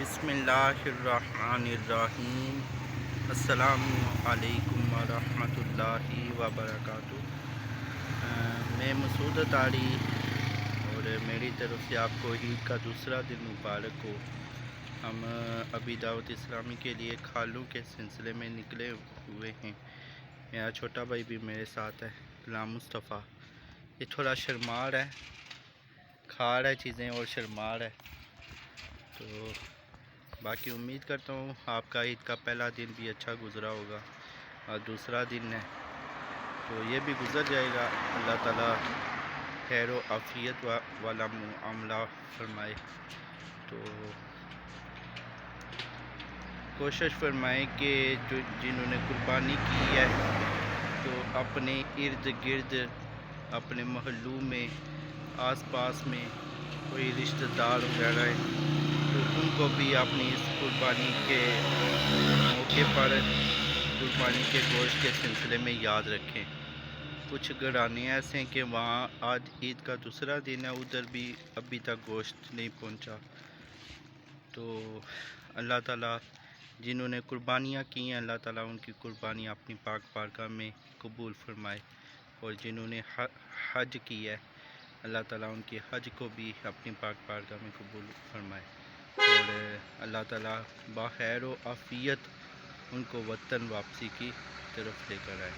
بسم اللہ الرحمن الرحیم۔ السلام علیکم ورحمۃ اللہ وبرکاتہ۔ میں مسعود اطاری اور میری طرف سے آپ کو عید کا دوسرا دن مبارک ہو۔ ہم ابھی دعوت اسلامی کے لیے کھالوں کے سلسلے میں نکلے ہوئے ہیں۔ میرا چھوٹا بھائی بھی میرے ساتھ ہے، غلام مصطفیٰ۔ یہ تھوڑا شرمار ہے، کھا رہا ہے چیزیں اور شرمار ہے، تو باقی امید کرتا ہوں آپ کا عید کا پہلا دن بھی اچھا گزرا ہوگا، اور دوسرا دن ہے تو یہ بھی گزر جائے گا۔ اللہ تعالیٰ خیر و عافیت والا معاملہ فرمائے۔ تو کوشش فرمائیں کہ جنہوں نے قربانی کی ہے تو اپنے ارد گرد، اپنے محلوں میں، آس پاس میں کوئی رشتہ دار وغیرہ ہے تو ان کو بھی اپنی اس قربانی کے موقع پر قربانی کے گوشت کے سلسلے میں یاد رکھیں۔ کچھ گھرانے ایسے ہیں کہ وہاں آج عید کا دوسرا دن ہے، ادھر بھی ابھی تک گوشت نہیں پہنچا۔ تو اللہ تعالیٰ جنہوں نے قربانیاں کی ہیں، اللہ تعالیٰ ان کی قربانی اپنی پاک بارگاہ میں قبول فرمائے، اور جنہوں نے حج کی ہے اللہ تعالیٰ ان کی حج کو بھی اپنی پاک بارگاہ میں قبول فرمائے، اور اللہ تعالیٰ بخیر و عافیت ان کو وطن واپسی کی طرف لے کر آئے۔